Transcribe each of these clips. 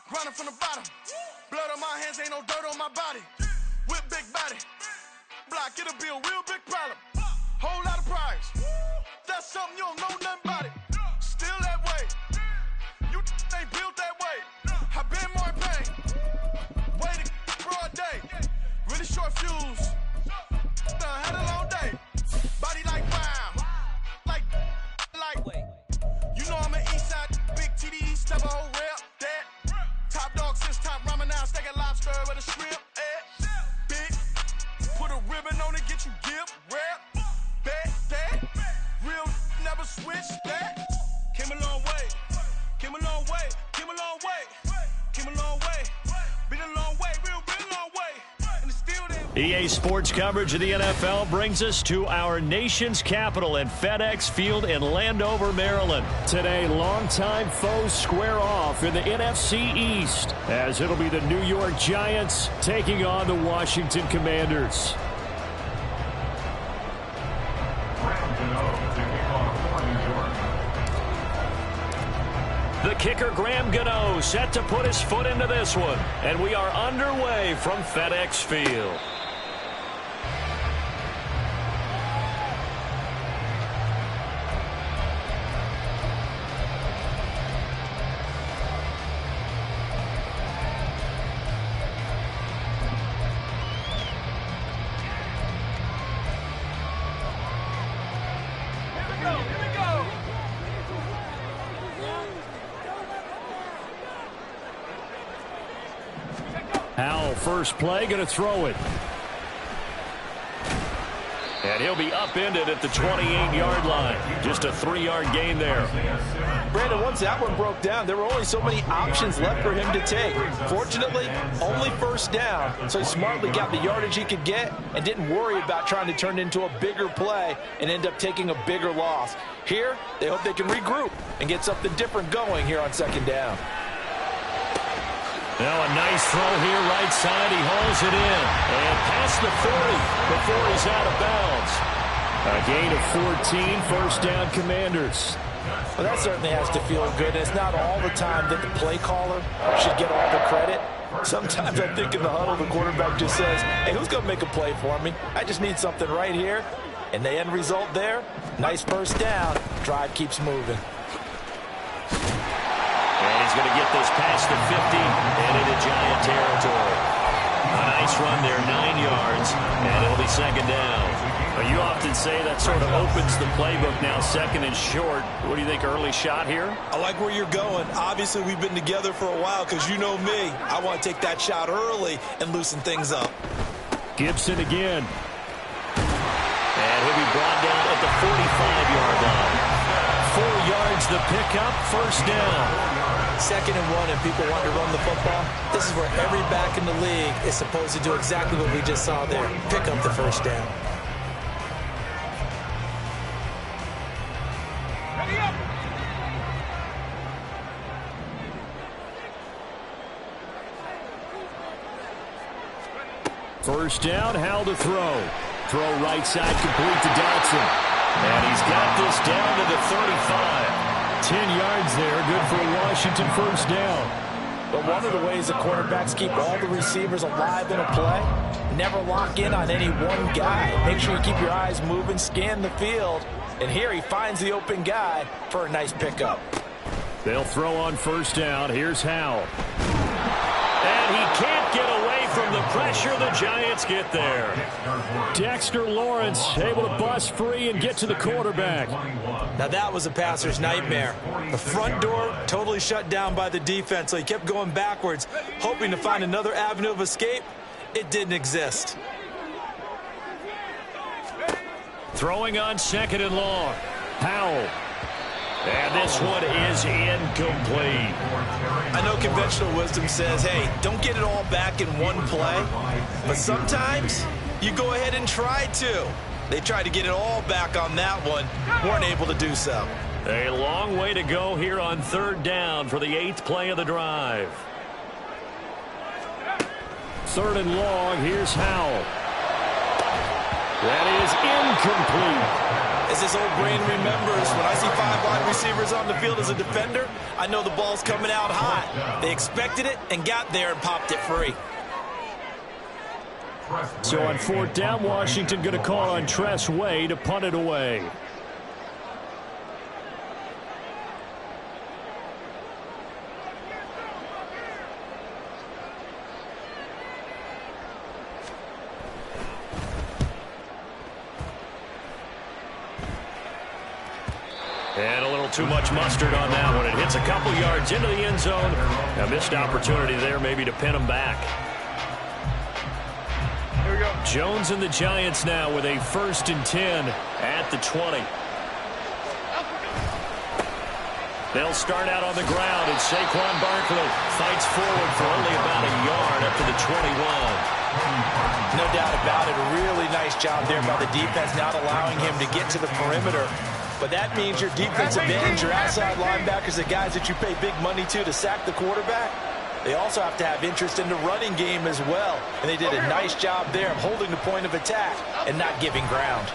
Grinding from the bottom. Blood on my hands, ain't no dirt on my body. Whip big body. Block, it'll be a real big problem. Whole lot of prize. That's something you don't know nothing about it. Still that way. You ain't built that way. I been more in pain. Waited broad day. Really short fuse. Done had a long day. Body like wow. Like. You know I'm an east side big TDE, step a whole rep. That. Top dog since top ramen now. Steak a lobster with a shrimp. Big. Put a ribbon on it, get you give. Rep. Bet that. Real never switch that. Came a long way. Came a long way. Came a long way. Came a long way. Been a long way. Real long way. And it's still there. EA Sports coverage of the NFL brings us to our nation's capital at FedEx Field in Landover, Maryland. Today, longtime foes square off in the NFC East, as it'll be the New York Giants taking on the Washington Commanders. The kicker, Graham Gano, set to put his foot into this one. And we are underway from FedEx Field. Howell, first play, going to throw it. And he'll be upended at the 28-yard line. Just a 3-yard gain there. Brandon, once that one broke down, there were only so many options left for him to take. Fortunately, only first down, so he smartly got the yardage he could get and didn't worry about trying to turn it into a bigger play and end up taking a bigger loss. Here, they hope they can regroup and get something different going here on second down. Now a nice throw here, right side. He hauls it in. And past the 40 before he's out of bounds. A gain of 14, first down Commanders. Well, that certainly has to feel good. It's not all the time that the play caller should get all the credit. Sometimes I think in the huddle, the quarterback just says, hey, who's going to make a play for me? I just need something right here. And the end result there, nice first down. Drive keeps moving. And he's going to get this past the 50 and into Giant territory. A nice run there, 9 yards, and it'll be second down. Well, you often say that sort of opens the playbook now, second and short. What do you think, early shot here? I like where you're going. Obviously, we've been together for a while because you know me. I want to take that shot early and loosen things up. Gibson again. And he'll be brought down at the 45-yard line. 4 yards the pickup, first down. Second and 1 and people want to run the football. This is where every back in the league is supposed to do exactly what we just saw there. Pick up the first down. First down, Howell to throw. Throw right side complete to Dotson. And he's got this down to the 35. 10 yards there, good for a Washington first down. But one of the ways the quarterbacks keep all the receivers alive in a play, never lock in on any one guy. Make sure you keep your eyes moving, scan the field. And here he finds the open guy for a nice pickup. They'll throw on first down. Here's Howell. And he can't get away from the pressure. The Giants get there. Dexter Lawrence able to bust free and get to the quarterback. Now that was a passer's nightmare. The front door totally shut down by the defense, so he kept going backwards, hoping to find another avenue of escape. It didn't exist. Throwing on second and long. Howell. And this one is incomplete. I know conventional wisdom says, hey, don't get it all back in one play. But sometimes you go ahead and try to. They tried to get it all back on that one. Weren't able to do so. A long way to go here on third down for the 8th play of the drive. Third and long. Here's Howell. That is incomplete. As his old brain remembers, when I see 5 wide receivers on the field as a defender, I know the ball's coming out hot. They expected it and got there and popped it free. So on 4th down, Washington going to call on Tress Way to punt it away. And a little too much mustard on that one. It hits a couple yards into the end zone. A missed opportunity there maybe to pin him back. Here we go. Jones and the Giants now with a 1st and 10 at the 20. They'll start out on the ground, and Saquon Barkley fights forward for only about a yard up to the 21. No doubt about it. A really nice job there by the defense, not allowing him to get to the perimeter. But that means your defensive ends, your outside linebackers, the guys that you pay big money to sack the quarterback, they also have to have interest in the running game as well. And they did a nice job there of holding the point of attack and not giving ground.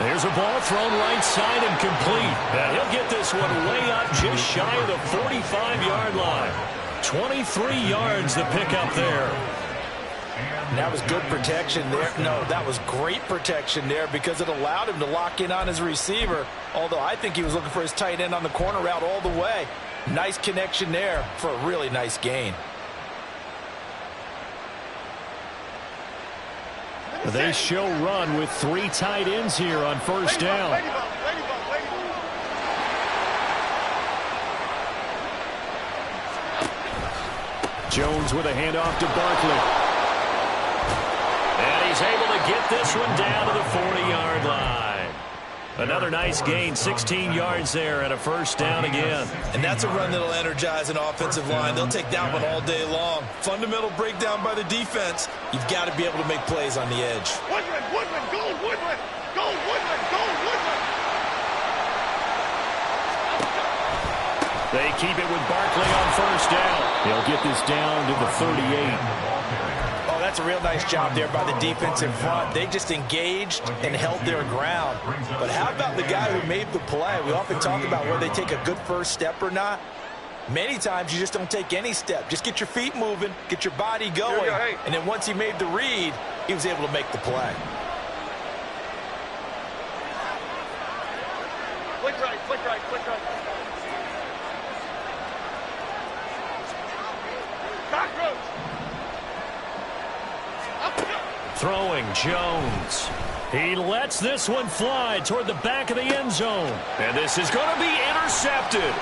There's a ball thrown right side and complete. And he'll get this one way up just shy of the 45-yard line. 23 yards the pickup there. And that was good protection there. No, that was great protection there because it allowed him to lock in on his receiver. Although I think he was looking for his tight end on the corner route all the way. Nice connection there for a really nice gain. They show run with 3 tight ends here on 1st down. Jones with a handoff to Barkley. And he's able to get this one down to the 40-yard line. Another nice gain, 16 yards there and a 1st down again. And that's a run that'll energize an offensive line. They'll take that one all day long. Fundamental breakdown by the defense. You've got to be able to make plays on the edge. Woodland, go Woodland, go Woodland, go Woodland. They keep it with Barkley on 1st down. They'll get this down to the 38. Oh, that's a real nice job there by the defense in front. They just engaged and held their ground. But how about the guy who made the play? We often talk about whether they take a good first step or not. Many times you just don't take any step. Just get your feet moving, get your body going. And then once he made the read, he was able to make the play. Flick right, flick right, flick right. Cockroach. Throwing Jones. He lets this one fly toward the back of the end zone. And this is going to be intercepted.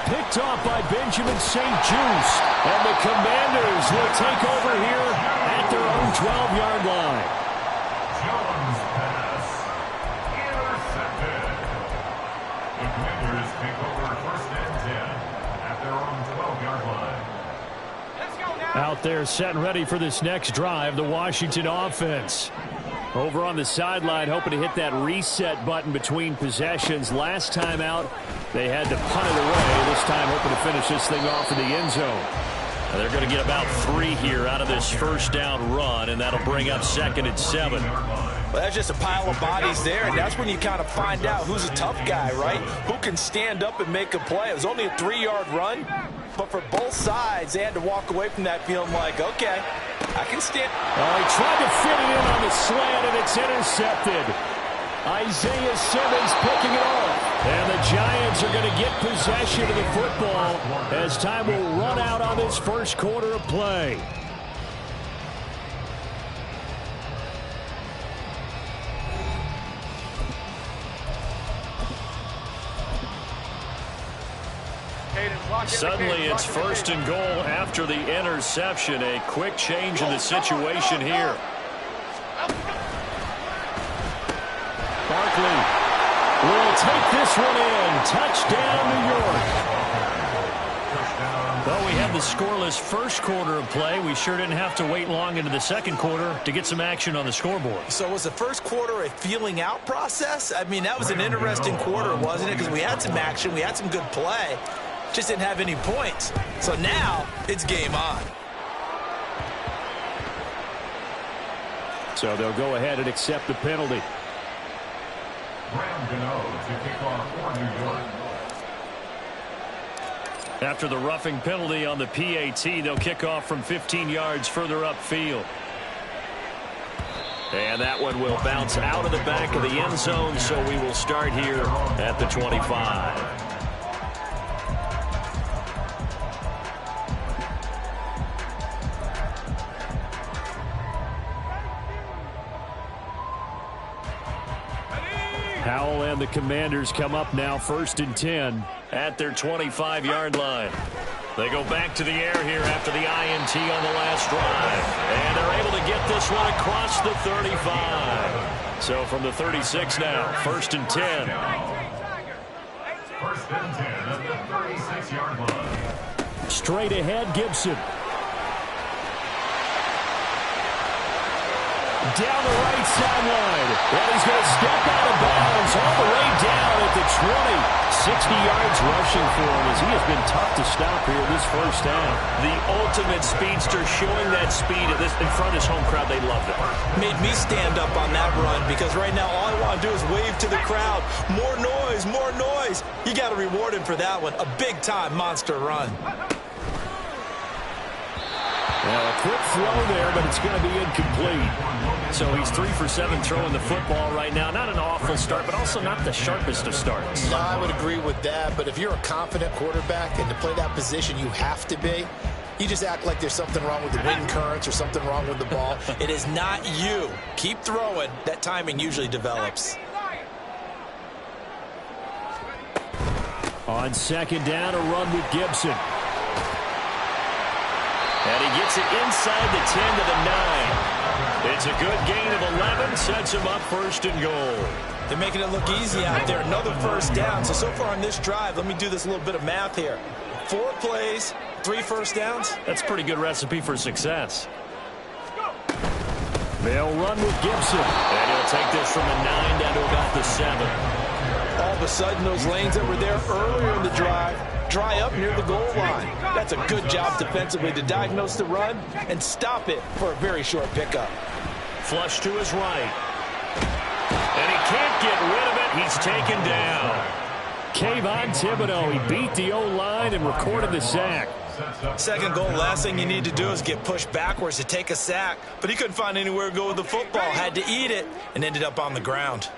Picked off by Benjamin St. Juste. And the Commanders will take over here at their own 12-yard line. Jones pass intercepted. The Commanders take over 1st and 10 at their own 12-yard line. Out there set and ready for this next drive, the Washington offense. Over on the sideline, hoping to hit that reset button between possessions. Last time out, they had to punt it away. This time, hoping to finish this thing off in the end zone. And they're going to get about 3 here out of this 1st down run, and that'll bring up 2nd and 7. Well, that's just a pile of bodies there, and that's when you kind of find out who's a tough guy, right? Who can stand up and make a play. It was only a 3-yard run, but for both sides, they had to walk away from that feeling like, okay, I can stand. Oh, he tried to fit it in on the slant, and it's intercepted. Isaiah Simmons picking it off. And the Giants are going to get possession of the football as time will run out on this 1st quarter of play. Suddenly it's 1st and goal after the interception. A quick change in the situation here. Barkley will take this one in. Touchdown, New York. Though we had the scoreless 1st quarter of play, we sure didn't have to wait long into the 2nd quarter to get some action on the scoreboard. So was the 1st quarter a feeling out process? I mean, that was an interesting quarter, wasn't it? Because we had some action, we had some good play. Just didn't have any points. So now it's game on. So they'll go ahead and accept the penalty. Graham Gano to kick off for New York. After the roughing penalty on the PAT, they'll kick off from 15 yards further upfield. And that one will bounce out of the back of the end zone, so we will start here at the 25. Howell and the Commanders come up now 1st and 10 at their 25-yard line. They go back to the air here after the INT on the last drive. And they're able to get this one across the 35. So from the 36 now, 1st and 10. 1st and 10 at the 36-yard line. Straight ahead, Gibson. Down the right sideline. And he's going to step out of bounds all the way down at the 20. 60 yards rushing for him as he has been tough to stop here this first half. The ultimate speedster, showing that speed in front of his home crowd. They loved it. Made me stand up on that run because right now all I want to do is wave to the crowd. More noise, more noise. You got to reward him for that one. A big-time monster run. Well, a quick throw there, but it's going to be incomplete. So he's 3 for 7 throwing the football right now. Not an awful start, but also not the sharpest of starts. No, I would agree with that. But if you're a confident quarterback and to play that position, you have to be. You just act like there's something wrong with the wind currents or something wrong with the ball. It is not you. Keep throwing. That timing usually develops. On 2nd down, a run with Gibson. And he gets it inside the 10 to the 9. It's a good gain of 11, sets him up 1st and goal. They're making it look easy out there. Another 1st down. So far on this drive, let me do this little bit of math here. 4 plays, 3 first downs. That's a pretty good recipe for success. They'll run with Gibson. And he'll take this from the 9 down to about the 7. All of a sudden, those lanes that were there earlier in the drive dry up near the goal line. That's a good job defensively to diagnose the run and stop it for a very short pickup. Flush to his right. And he can't get rid of it. He's taken down. Kayvon Thibodeau, he beat the O-line and recorded the sack. Second goal, last thing you need to do is get pushed backwards to take a sack. But he couldn't find anywhere to go with the football. Had to eat it and ended up on the ground.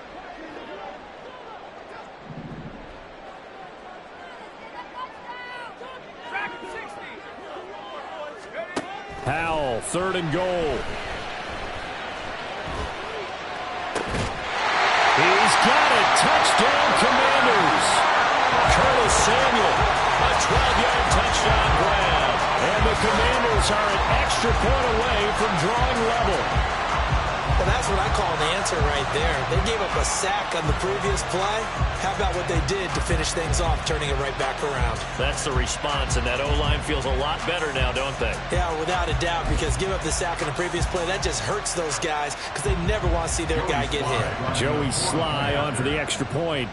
Howell, 3rd and goal. He's got it. Touchdown, Commanders. Curtis Samuel, a 12-yard touchdown grab. And the Commanders are an extra point away from drawing level. Well, that's what I call an answer right there. They gave up a sack on the previous play. How about what they did to finish things off, turning it right back around? That's the response, and that O-line feels a lot better now, don't they? Yeah, without a doubt, because give up the sack on the previous play, that just hurts those guys because they never want to see their guy get hit. Joey Sly on for the extra point.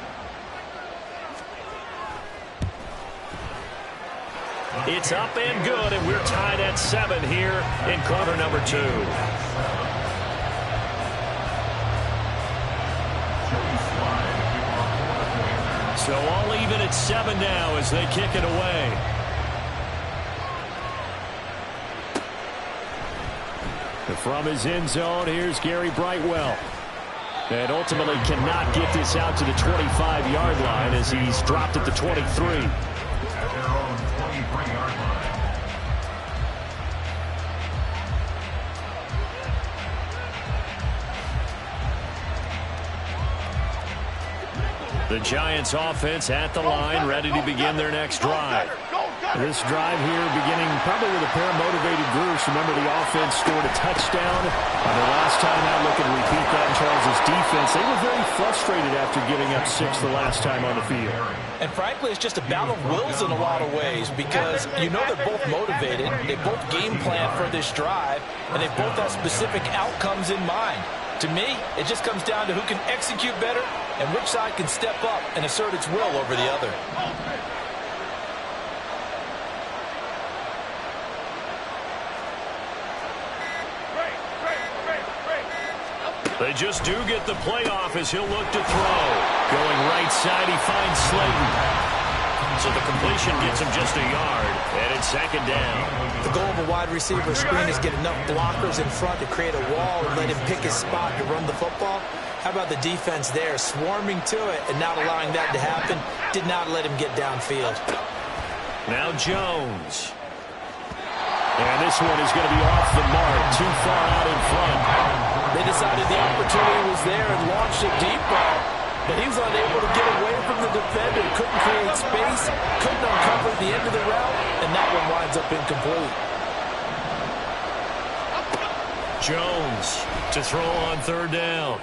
It's up and good, and we're tied at 7 here in quarter number 2. So all even at 7 now as they kick it away. From his end zone, here's Gary Brightwell. And ultimately cannot get this out to the 25-yard line as he's dropped at the 23. At their own 23-yard line. The Giants offense at the line, ready to begin their next drive. This drive here beginning probably with a pair of motivated Bruce. Remember, the offense scored a touchdown. And the last time out, looking to repeat that in Charles' defense. They were very frustrated after giving up 6 the last time on the field. And frankly, it's just a battle of wills in a lot of ways because you know they're both motivated. They both game plan for this drive, and they both have specific outcomes in mind. To me, it just comes down to who can execute better and which side can step up and assert its will over the other. They just do get the playoff as he'll look to throw. Going right side, he finds Slayton. So the completion gets him just a yard, and it's second down. The goal of a wide receiver screen is get enough blockers in front to create a wall and let him pick his spot to run the football. How about the defense there, swarming to it and not allowing that to happen? Did not let him get downfield. Now Jones. And this one is going to be off the mark, too far out in front. They decided the opportunity was there and launched a deep ball, but he was unable to get away from the defender. Couldn't create space, couldn't uncover the end of the route, and that one winds up incomplete. Jones to throw on third down.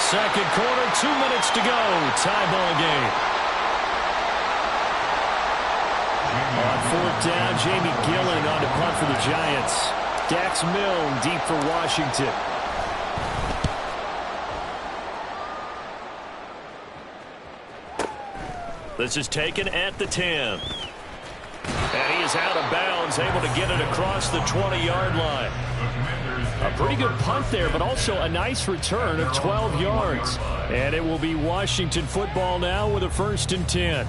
Second quarter, 2 minutes to go. Tie ball game. On fourth down, Jamie Gillen on to punt for the Giants. Dax Milne deep for Washington. This is taken at the 10. And he is out of bounds, able to get it across the 20-yard line. A pretty good punt there, but also a nice return of 12 yards. And it will be Washington football now with a 1st and 10.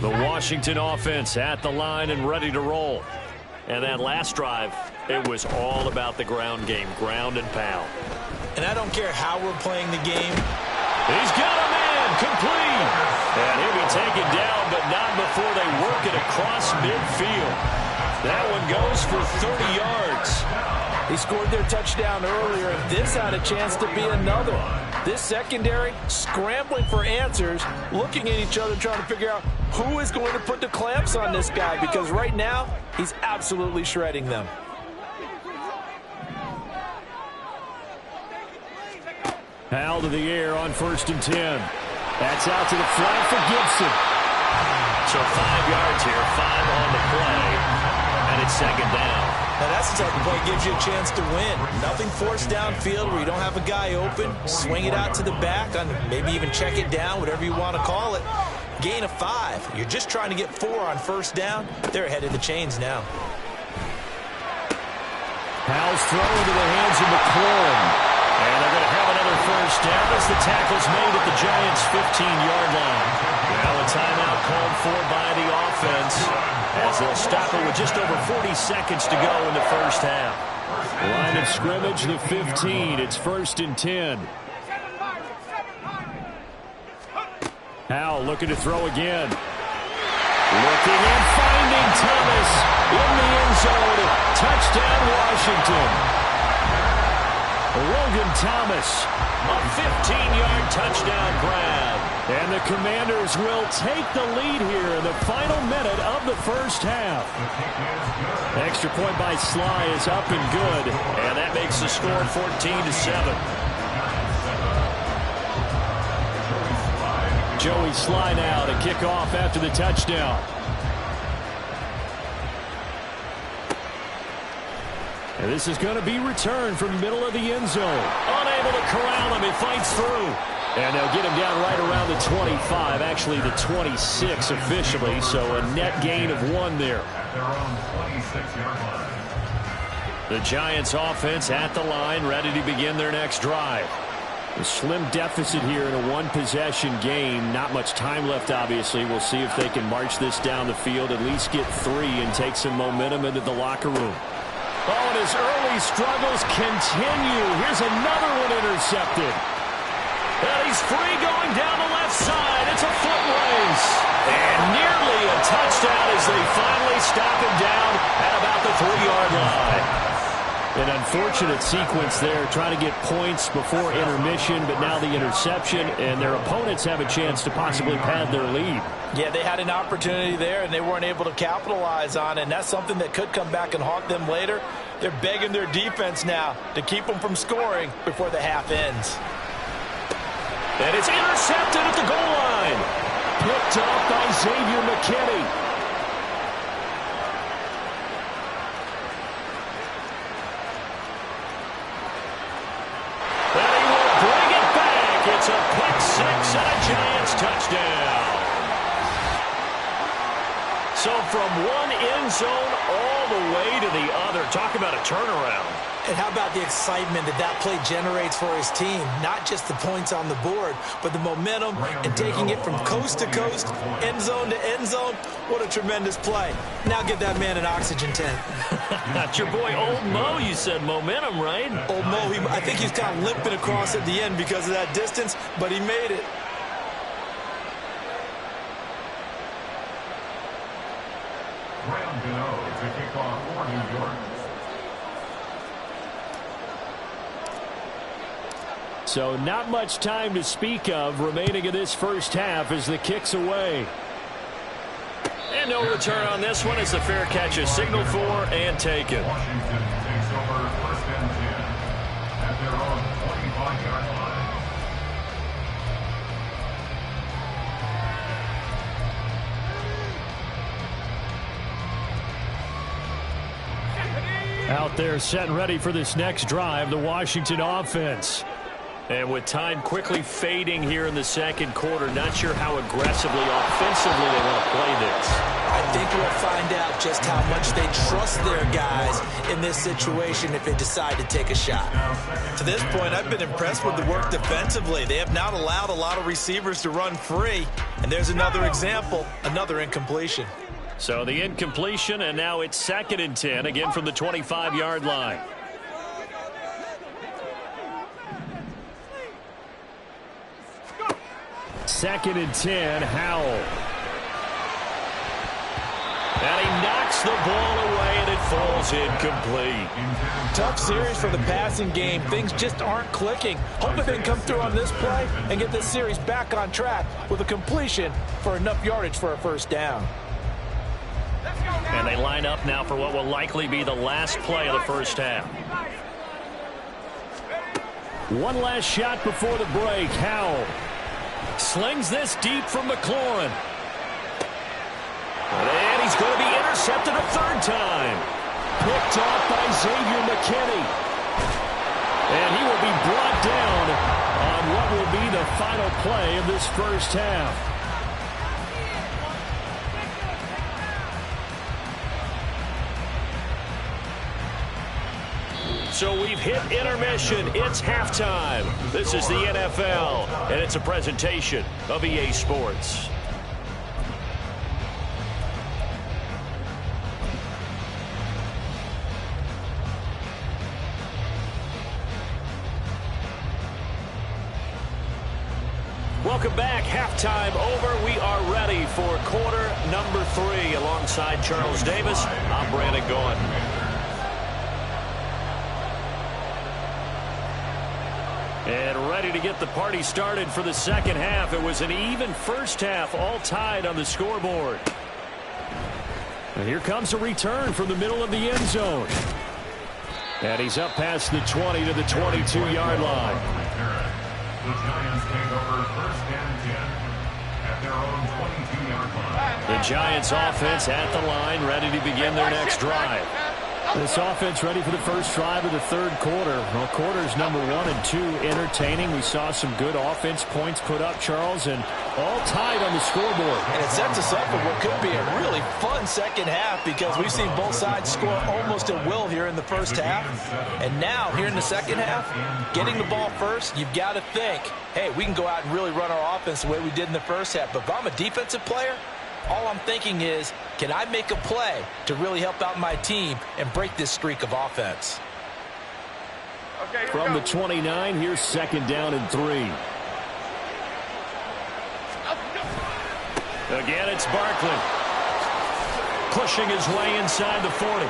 The Washington offense at the line and ready to roll. And that last drive, it was all about the ground game, ground and pound. And I don't care how we're playing the game. He's got a man, complete. And he'll be taken down, but not before they work it across midfield. That one goes for 30 yards. He scored their touchdown earlier, and this had a chance to be another. This secondary scrambling for answers, looking at each other, trying to figure out who is going to put the clamps on this guy, because right now he's absolutely shredding them. Howell to the air on 1st and 10. That's out to the flat for Gibson. So 5 yards here, 5 on the play, and it's second down. Now that's the type of play gives you a chance to win. Nothing forced downfield where you don't have a guy open. Swing it out to the back, on maybe even check it down, whatever you want to call it. Gain of 5. You're just trying to get 4 on 1st down. They're ahead of the chains now. Howell's throw into the hands of McLaurin. And they're going to have another 1st down as the tackle's made at the Giants' 15-yard line. Now a timeout called for by the offense as they'll stop it with just over 40 seconds to go in the 1st half. Line of scrimmage, the 15. It's 1st and 10. Howell looking to throw again. Looking and finding Thomas in the end zone. Touchdown, Washington. Logan Thomas, a 15-yard touchdown grab. And the Commanders will take the lead here in the final minute of the 1st half. Extra point by Sly is up and good, and that makes the score 14-7. Joey Sly now to kick off after the touchdown. And this is going to be returned from the middle of the end zone. Unable to corral him. He fights through. And they'll get him down right around the 25, actually the 26 officially, so a net gain of 1 there. At their own 26-yard line. The Giants offense at the line, ready to begin their next drive. A slim deficit here in a one-possession game. Not much time left, obviously. We'll see if they can march this down the field, at least get 3 and take some momentum into the locker room. Oh, and his early struggles continue. Here's another one intercepted. And he's free going down the left side. It's a foot race. And nearly a touchdown as they finally stop him down at about the 3-yard line. An unfortunate sequence there, trying to get points before intermission, but now the interception, and their opponents have a chance to possibly pad their lead. Yeah, they had an opportunity there, and they weren't able to capitalize on it, and that's something that could come back and haunt them later. They're begging their defense now to keep them from scoring before the half ends. And it's intercepted at the goal line. Picked up by Xavier McKinney. And he will bring it back. It's a pick 6 and a Giants touchdown. So from one end zone all the way to the other. Talk about a turnaround. And how about the excitement that that play generates for his team? Not just the points on the board, but the momentum and taking it from coast to coast, end zone to end zone. What a tremendous play. Now give that man an oxygen tank. That's your boy Old Mo, you said. Momentum, right? Old Mo, I think he's kind of limping across at the end because of that distance, but he made it. Graham Gano to kick off for New York. So not much time to speak of remaining in this first half as the kick's away. And no return on this one as the fair catch is signaled for and taken. Washington takes over first and 10 at their own 25-yard line. Out there set and ready for this next drive, the Washington offense. And with time quickly fading here in the second quarter, not sure how aggressively, offensively they want to play this. I think we'll find out just how much they trust their guys in this situation if they decide to take a shot. To this point, I've been impressed with the work defensively. They have not allowed a lot of receivers to run free. And there's another example, another incompletion. So the incompletion, and now it's 2nd and 10, again from the 25-yard line. Second and 10, Howell. And he knocks the ball away, and it falls incomplete. Tough series for the passing game. Things just aren't clicking. Hoping they can come through on this play and get this series back on track with a completion for enough yardage for a first down. And they line up now for what will likely be the last play of the first half. One last shot before the break. Howell slings this deep from McLaurin. And he's going to be intercepted a third time. Picked off by Xavier McKinney. And he will be brought down on what will be the final play of this first half. So we've hit intermission. It's halftime. This is the NFL, and it's a presentation of EA Sports. Welcome back. Halftime over. We are ready for quarter number 3. Alongside Charles Davis, I'm Brandon Gaughan. And ready to get the party started for the second half. It was an even first half, all tied on the scoreboard. And here comes a return from the middle of the end zone. And he's up past the 20 to the 22-yard line. The Giants take over first and 10 at their own 22-yard line. The Giants offense at the line, ready to begin their next drive. This offense ready for the first drive of the third quarter. Well, quarters number 1 and 2 entertaining. We saw some good offense points put up, Charles, and all tied on the scoreboard. And it sets us up for what could be a really fun second half because we've seen both sides score almost at will here in the first half. And now, here in the second half, getting the ball first, you've got to think, hey, we can go out and really run our offense the way we did in the first half. But if I'm a defensive player, all I'm thinking is, can I make a play to really help out my team and break this streak of offense? From the 29, here's 2nd down and 3. Again, it's Barkley. Pushing his way inside the 40.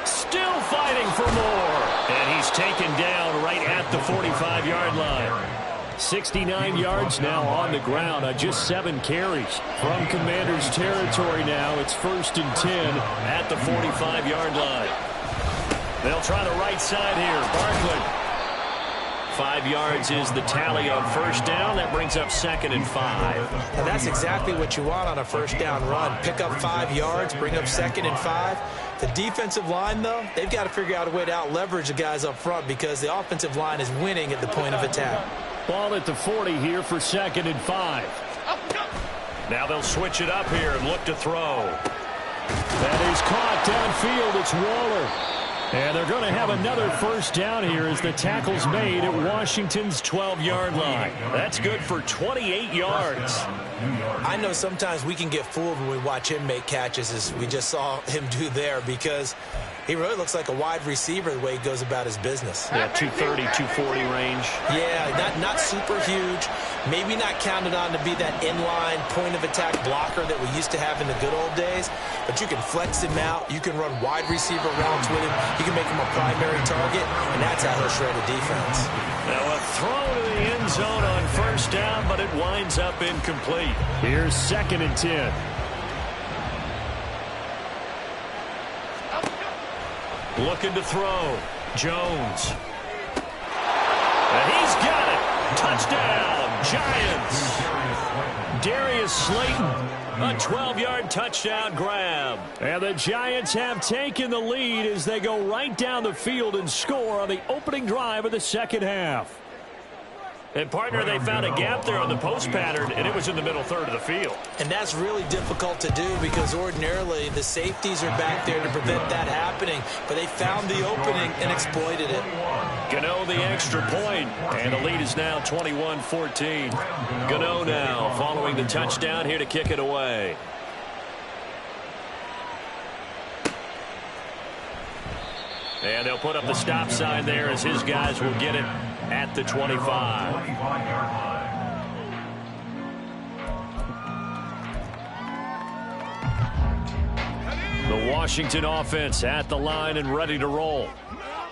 Still fighting for more. And he's taken down right at the 45-yard line. 69 yards now on the ground on just 7 carries. From Commanders territory now, it's 1st and 10 at the 45-yard line. They'll try the right side here. Barkley. 5 yards is the tally on first down. That brings up 2nd and 5. Now that's exactly what you want on a first down run. Pick up 5 yards, bring up 2nd and 5. The defensive line, though, they've got to figure out a way to out-leverage the guys up front because the offensive line is winning at the point of attack. Ball at the 40 here for 2nd and 5. Now they'll switch it up here and look to throw. That is caught downfield. It's Waller. And they're going to have another first down here as the tackle's made at Washington's 12-yard line. That's good for 28 yards. I know sometimes we can get fooled when we watch him make catches, as we just saw him do there, because he really looks like a wide receiver the way he goes about his business. Yeah, 230, 240 range. Yeah, not super huge. Maybe not counted on to be that inline point-of-attack blocker that we used to have in the good old days. But you can flex him out. You can run wide receiver routes with him. You can make him a primary target, and that's how he'll shred a defense. Now a throw to the end zone on first down, but it winds up incomplete. Here's 2nd and 10. Looking to throw. Jones. And he's got it. Touchdown, Giants. Darius Slayton, a 12-yard touchdown grab. And the Giants have taken the lead as they go right down the field and score on the opening drive of the second half. And, partner, they found a gap there on the post pattern, and it was in the middle third of the field. And that's really difficult to do because ordinarily the safeties are back there to prevent that happening. But they found the opening and exploited it. Gano the extra point, and the lead is now 21-14. Gano now following the touchdown here to kick it away. And they'll put up the stop sign there as his guys will get it at the 25. The Washington offense at the line and ready to roll.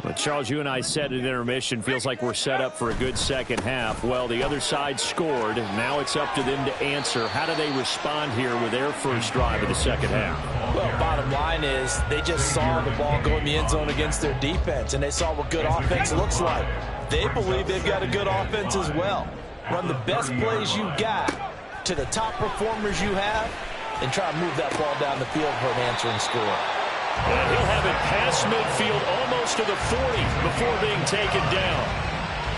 But Charles, you and I said at intermission, feels like we're set up for a good second half. Well, the other side scored. Now it's up to them to answer. How do they respond here with their first drive of the second half? Well, bottom line is they just saw the ball go in the end zone against their defense, and they saw what good offense looks like. They believe they've got a good offense as well. Run the best plays you got to the top performers you have, and try to move that ball down the field for an answering score. And he'll have it past midfield almost to the 40 before being taken down.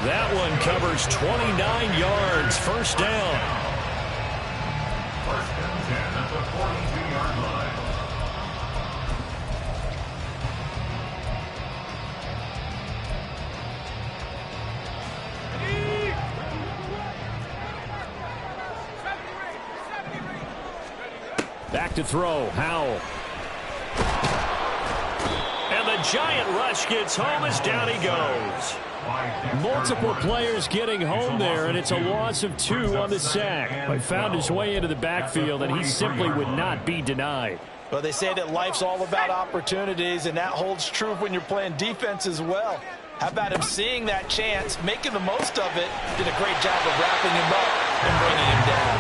That one covers 29 yards. First down. First and 10 at the 42-yard line. Back to throw. Howell. And the giant rush gets home as down he goes. Multiple players getting home there, and it's a loss of 2 on the sack. But found his way into the backfield, and he simply would not be denied. Well, they say that life's all about opportunities, and that holds true when you're playing defense as well. How about him seeing that chance, making the most of it, did a great job of wrapping him up and bringing him down.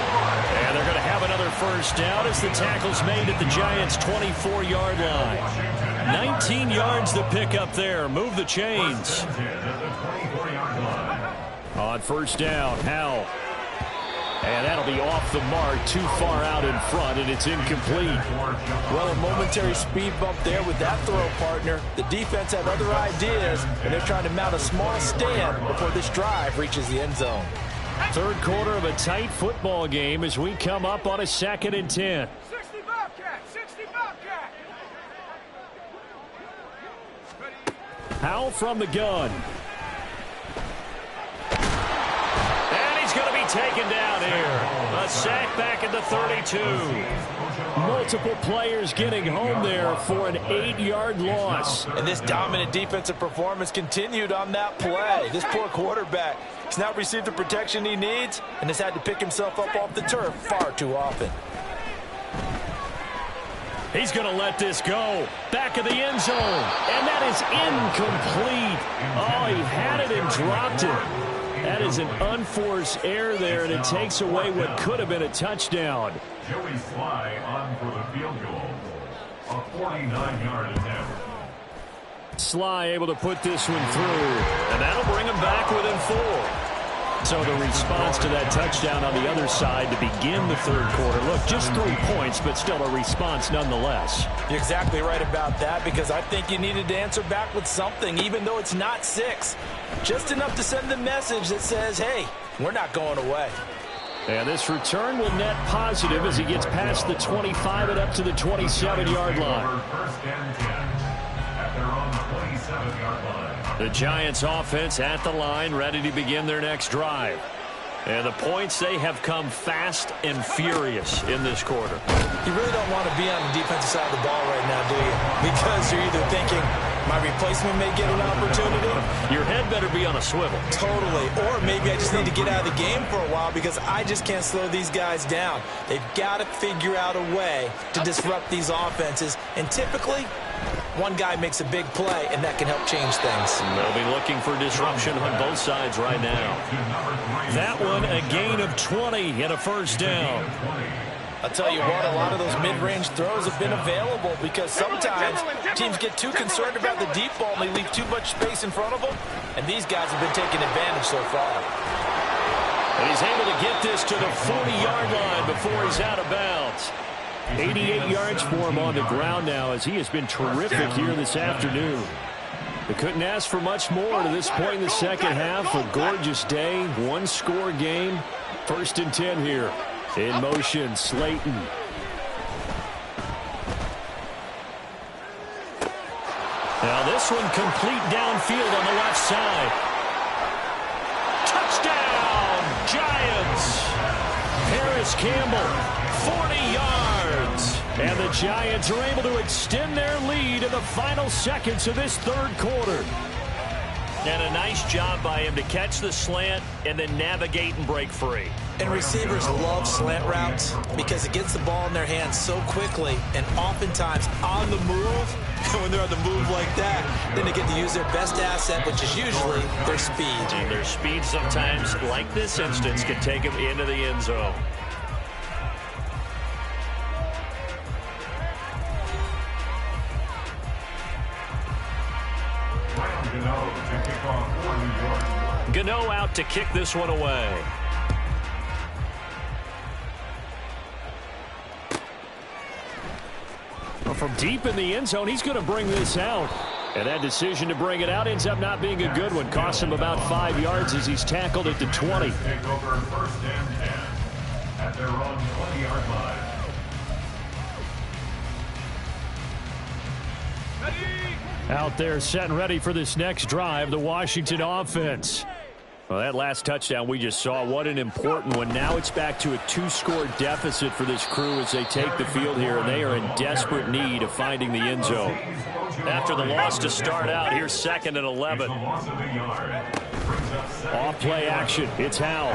And they're going to have another first down as the tackle's made at the Giants' 24-yard line. 19 yards to pick up there. Move the chains. On first down, Howell. And that'll be off the mark, too far out in front, and it's incomplete. Well, a momentary speed bump there with that throw, partner. The defense had other ideas, and they're trying to mount a small stand before this drive reaches the end zone. Third quarter of a tight football game as we come up on a 2nd and 10. 60 Bobcat, 60 Bobcat. Howell from the gun. And he's going to be taken down here. A sack back at the 32. Multiple players getting home there for an 8-yard loss. And this dominant defensive performance continued on that play. This poor quarterback has now received the protection he needs and has had to pick himself up off the turf far too often. He's going to let this go. Back of the end zone. And that is incomplete. Oh, he had it and dropped it. That is an unforced error there, and it takes away what could have been a touchdown. Joey Sly on for the field goal. A 49-yard attempt. Sly able to put this one through, and that'll bring him back within 4. So the response to that touchdown on the other side to begin the third quarter. Look, just 3 points, but still a response nonetheless. You're exactly right about that, because I think you needed to answer back with something, even though it's not 6. Just enough to send the message that says, hey, we're not going away. And this return will net positive as he gets past the 25 and up to the 27-yard line. First and 10 at their own 27-yard line. The Giants offense at the line, ready to begin their next drive. And the points, they have come fast and furious in this quarter. You really don't want to be on the defensive side of the ball right now, do you? Because you're either thinking, my replacement may get an opportunity. Your head better be on a swivel. Totally. Or maybe I just need to get out of the game for a while because I just can't slow these guys down. They've got to figure out a way to disrupt these offenses. And typically, one guy makes a big play, and that can help change things. They'll be looking for disruption on both sides right now. That one, a gain of 20 and a first down. I'll tell you what, a lot of those mid-range throws have been available because sometimes teams get too concerned about the deep ball and they leave too much space in front of them, and these guys have been taking advantage so far. And he's able to get this to the 40-yard line before he's out of bounds. 88 yards for him on the ground now as he has been terrific here this afternoon. They couldn't ask for much more to this point in the second half. A gorgeous day, one-score game. First and 10 here. In motion, Slayton. Now this one complete downfield on the left side. Touchdown, Giants. Harris Campbell, 40 yards. And the Giants are able to extend their lead in the final seconds of this third quarter. And a nice job by him to catch the slant and then navigate and break free. And receivers love slant routes because it gets the ball in their hands so quickly and oftentimes on the move. When they're on the move like that, then they get to use their best asset, which is usually their speed. And their speed sometimes, like this instance, can take them into the end zone. Gano out to kick this one away. Well, from deep in the end zone, he's going to bring this out. And that decision to bring it out ends up not being a good one. Costs him about 5 yards as he's tackled at the 20. Take over first and 10 at their own 20-yard line. Out there set and ready for this next drive, the Washington offense. Well, that last touchdown we just saw, what an important one. Now it's back to a 2-score deficit for this crew as they take the field here, and they are in desperate need of finding the end zone. After the loss to start out, here's 2nd and 11. Off play action, it's Howell.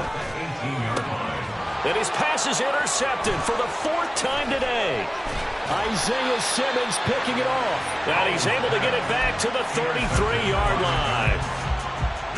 And his pass is intercepted for the 4th time today. Isaiah Simmons picking it off. And he's able to get it back to the 33-yard line.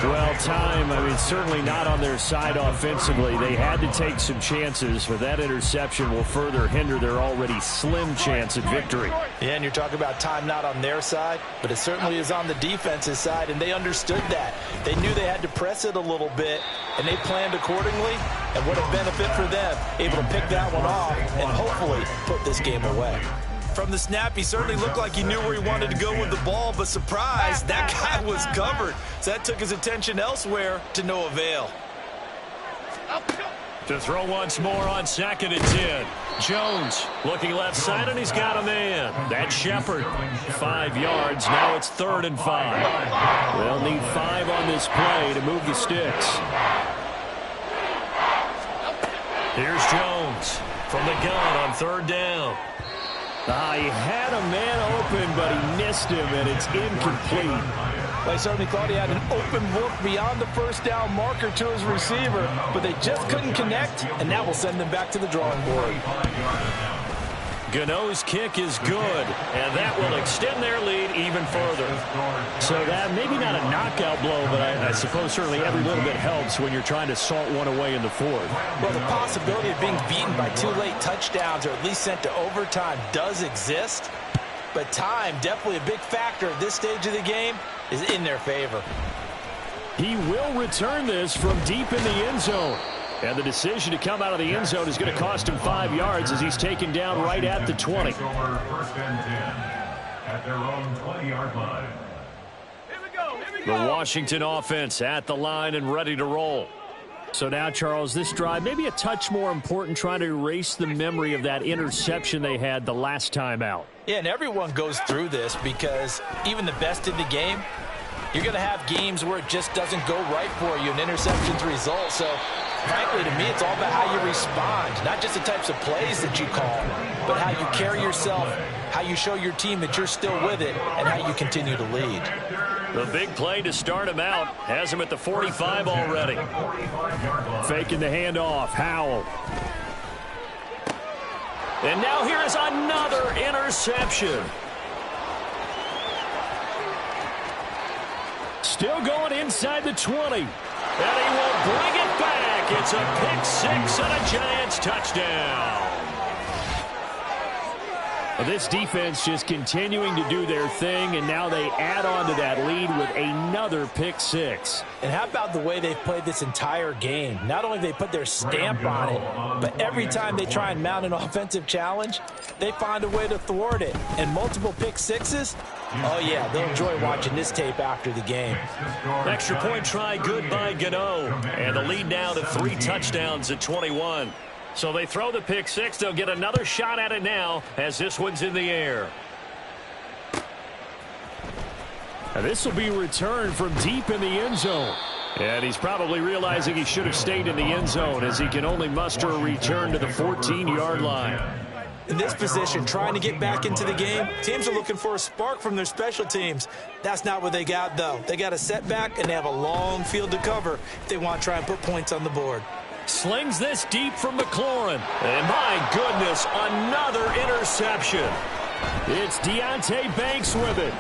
Well, time, certainly not on their side offensively. They had to take some chances, but that interception will further hinder their already slim chance at victory. Yeah, and you're talking about time not on their side, but it certainly is on the defense's side, and they understood that. They knew they had to press it a little bit, and they planned accordingly, and what a benefit for them, able to pick that one off and hopefully put this game away. From the snap, he certainly looked like he knew where he wanted to go with the ball, but surprise, that guy was covered. So that took his attention elsewhere to no avail. To throw once more on 2nd and 10. Jones looking left side, and he's got a man. That's Shepard. 5 yards. Now it's 3rd and 5. They'll need 5 on this play to move the sticks. Here's Jones from the gun on 3rd down. He had a man open, but he missed him, and it's incomplete. They certainly thought he had an open look beyond the first down marker to his receiver, but they just couldn't connect, and that will send them back to the drawing board. Gano's kick is good, and that will extend their lead even further. So that maybe not a knockout blow, but I suppose certainly every little bit helps when you're trying to salt one away in the 4th. Well, the possibility of being beaten by 2 late touchdowns or at least sent to overtime does exist, but time, definitely a big factor at this stage of the game, is in their favor. He will return this from deep in the end zone. And the decision to come out of the end zone is going to cost him 5 yards as he's taken down right at the 20. First and 10 at their own 20-yard line. The Washington offense at the line and ready to roll. So now, Charles, this drive maybe a touch more important, trying to erase the memory of that interception they had the last time out. Yeah, and everyone goes through this because even the best in the game, you're going to have games where it just doesn't go right for you, and interceptions result. So, frankly, to me, it's all about how you respond, not just the types of plays that you call, but how you carry yourself, how you show your team that you're still with it, and how you continue to lead. The big play to start him out has him at the 45 already. Faking the handoff, Howell. And now here is another interception. Still going inside the 20. And he will bring it back. It's a pick six and a Giants touchdown. Well, this defense just continuing to do their thing, and now they add on to that lead with another pick six. And how about the way they've played this entire game? Not only they put their stamp on it, but every time they try and mount an offensive challenge, they find a way to thwart it. And multiple pick sixes, oh yeah, they'll enjoy watching this tape after the game. Extra point try good by Gano. And the lead now to 3 touchdowns at 21. So they throw the pick six. They'll get another shot at it now as this one's in the air. And this will be returned from deep in the end zone. And he's probably realizing he should have stayed in the end zone as he can only muster a return to the 14-yard line. In this position, trying to get back into the game, teams are looking for a spark from their special teams. That's not what they got, though. They got a setback, and they have a long field to cover if they want to try and put points on the board. Slings this deep from McLaurin. And my goodness, another interception. It's Deonte Banks with it.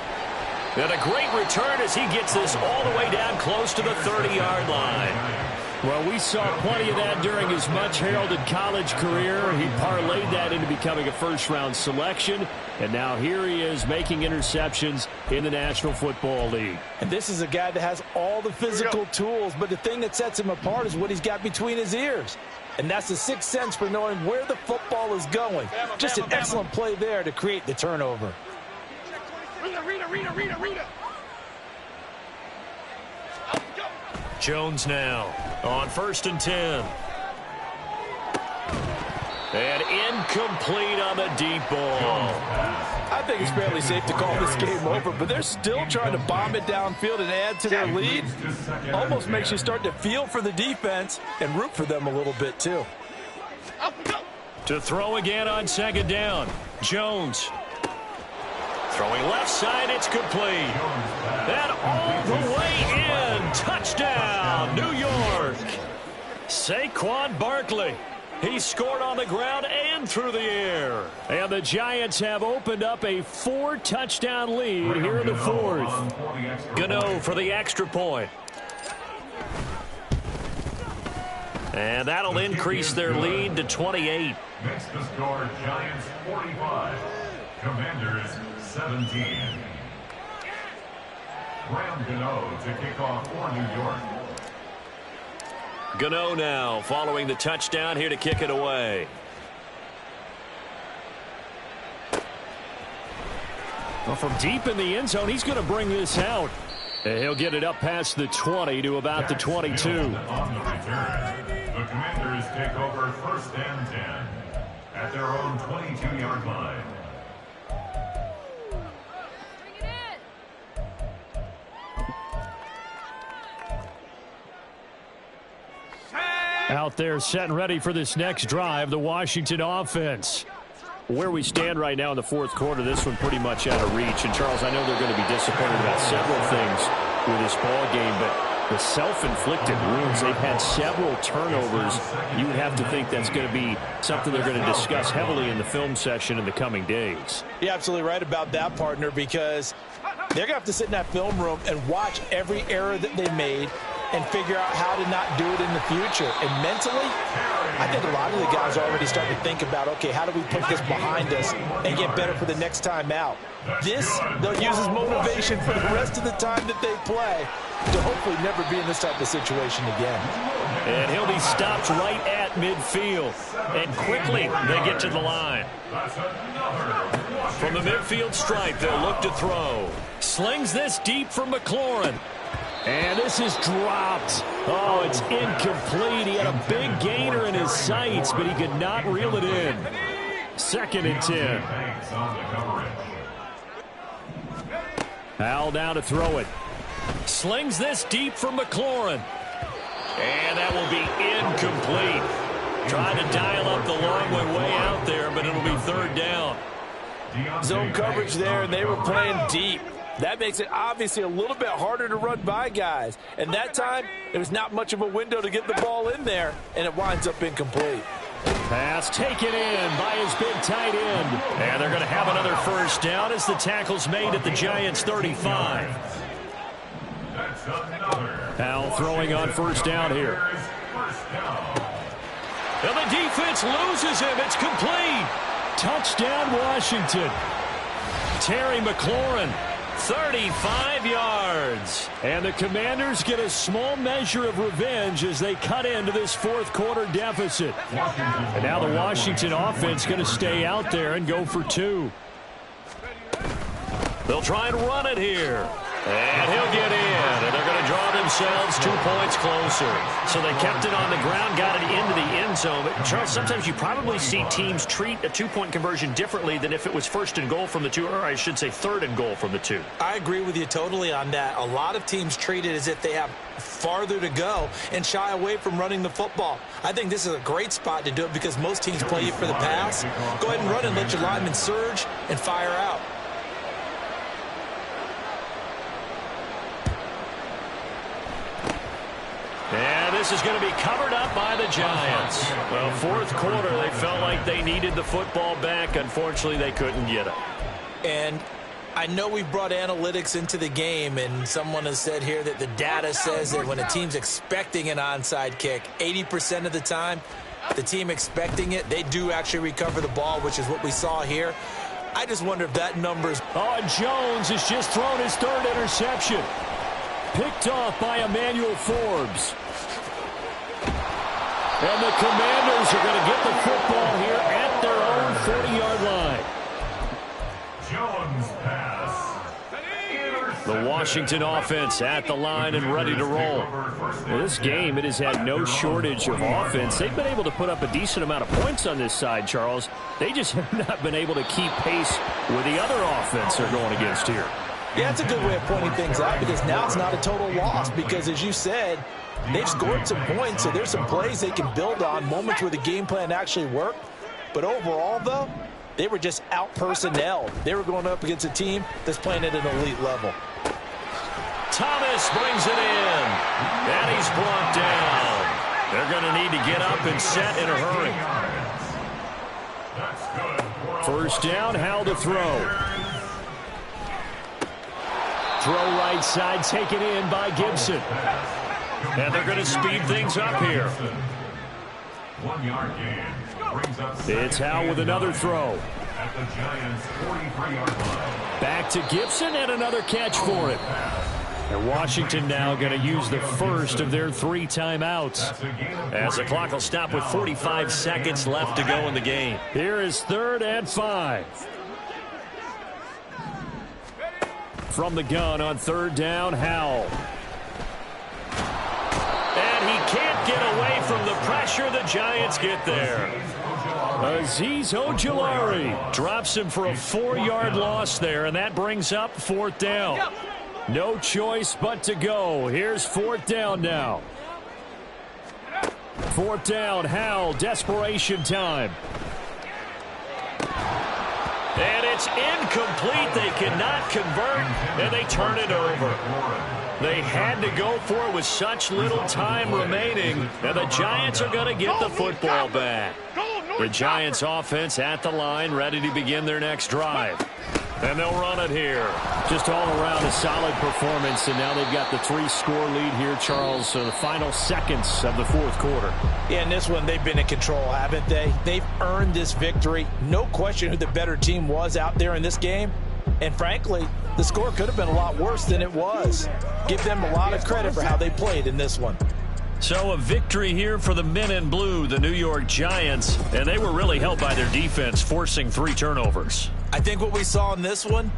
And a great return as he gets this all the way down close to the 30-yard line. Well, we saw plenty of that during his much-heralded college career. He parlayed that into becoming a first-round selection. And now here he is making interceptions in the National Football League. And this is a guy that has all the physical tools, but the thing that sets him apart is what he's got between his ears. And that's the sixth sense for knowing where the football is going. Just an excellent play there to create the turnover. Rita. Jones now on 1st and 10. And incomplete on the deep ball. I think it's fairly safe to call this game over, but they're still trying to bomb it downfield and add to their lead. Almost makes you start to feel for the defense and root for them a little bit, too. To throw again on 2nd down. Jones. Throwing left side, it's complete. And all the way in. Touchdown, New York. Saquon Barkley. He scored on the ground and through the air. And the Giants have opened up a 4-touchdown lead here in the 4th. Gano for the extra point. And that'll increase their lead to 28. Makes the score Giants 45, Commanders 17. Graham Gano to kick off for New York. Gano now following the touchdown here to kick it away. Well, from deep in the end zone, he's going to bring this out. And he'll get it up past the 20 to about the 22. On the return, the Commanders take over 1st and 10 at their own 22-yard line. Out there set and ready for this next drive, the Washington offense. Where we stand right now in the 4th quarter, this one pretty much out of reach. And, Charles, I know they're going to be disappointed about several things with this ball game, but the self-inflicted wounds, they've had several turnovers. You would have to think that's going to be something they're going to discuss heavily in the film session in the coming days. You're absolutely right about that, partner, because they're going to have to sit in that film room and watch every error that they made and figure out how to not do it in the future. And mentally, I think a lot of the guys are already starting to think about, okay, how do we put this behind us and get better for the next time out? This, they'll use as motivation for the rest of the time that they play to hopefully never be in this type of situation again. And he'll be stopped right at midfield. And quickly, they get to the line. From the midfield stripe, they'll look to throw. Slings this deep from McLaurin. And this is dropped. Oh, it's incomplete. He had a big gainer in his sights, but he could not reel it in. 2nd and 10. Howell down to throw it. Slings this deep for McLaurin. And that will be incomplete. Trying to dial up the long way out there, but it'll be 3rd down. Zone coverage there, and they were playing deep. That makes it obviously a little bit harder to run by guys. And that time, there was not much of a window to get the ball in there, and it winds up incomplete. Pass taken in by his big tight end. And they're going to have another 1st down as the tackle's made at the Giants' 35. Howell throwing on 1st down here. And the defense loses him. It's complete. Touchdown, Washington. Terry McLaurin, 35 yards. And the Commanders get a small measure of revenge as they cut into this 4th quarter deficit. And now the Washington offense going to stay out there and go for 2. They'll try and run it here. And he'll get in, and they're going to draw themselves 2 points closer. So they kept it on the ground, got it into the end zone. But Charles, sometimes you probably see teams treat a 2-point conversion differently than if it was 1st and goal from the 2, or I should say 3rd and goal from the 2. I agree with you totally on that. A lot of teams treat it as if they have farther to go and shy away from running the football. I think this is a great spot to do it because most teams play you for the pass. Go ahead and run and let your linemen surge and fire out. And this is going to be covered up by the Giants. Well, 4th quarter, they felt like they needed the football back. Unfortunately, they couldn't get it. And I know we brought analytics into the game, and someone has said here that the data says that when a team's expecting an onside kick, 80% of the time, the team expecting it, they do actually recover the ball, which is what we saw here. I just wonder if that number's... Oh, and Jones has just thrown his 3rd interception. Picked off by Emmanuel Forbes. And the Commanders are going to get the football here at their own 40-yard line. Jones pass. The Washington offense at the line and ready to roll. Well, this game, it has had no shortage of offense. They've been able to put up a decent amount of points on this side, Charles. They just have not been able to keep pace with the other offense they're going against here. Yeah, that's a good way of pointing things out because now it's not a total loss because, as you said, they've scored some points, so there's some plays they can build on, moments where the game plan actually worked. But overall, though, they were just out-personnelled. They were going up against a team that's playing at an elite level. Thomas brings it in, and he's brought down. They're going to need to get up and set in a hurry. 1st down, Howell to throw. Throw right side, taken in by Gibson. And they're going to speed things up here. 1 yard gain. It's Howell with another throw. At the Giants' 43-yard line. Back to Gibson and another catch for it. And Washington now going to use the 1st of their 3 timeouts. As the clock will stop with 45 seconds left to go in the game. Here is 3rd and 5. From the gun on 3rd down, Howell. And he can't get away from the pressure. The Giants get there. Azeez Ojulari drops him for a 4-yard loss there, and that brings up 4th down. No choice but to go. Here's 4th down now. 4th down, Howell, desperation time. And it's incomplete. They cannot convert, and they turn it over. They had to go for it with such little time remaining, and the Giants are going to get the football back. The Giants offense at the line, ready to begin their next drive. And they'll run it here. Just all around a solid performance, and now they've got the 3-score lead here, Charles. So the final seconds of the 4th quarter. Yeah, in this one, they've been in control, haven't they? They've earned this victory. No question who the better team was out there in this game. And frankly, the score could have been a lot worse than it was. Give them a lot of credit for how they played in this one. So a victory here for the men in blue, the New York Giants, and they were really helped by their defense, forcing 3 turnovers. I think what we saw in this one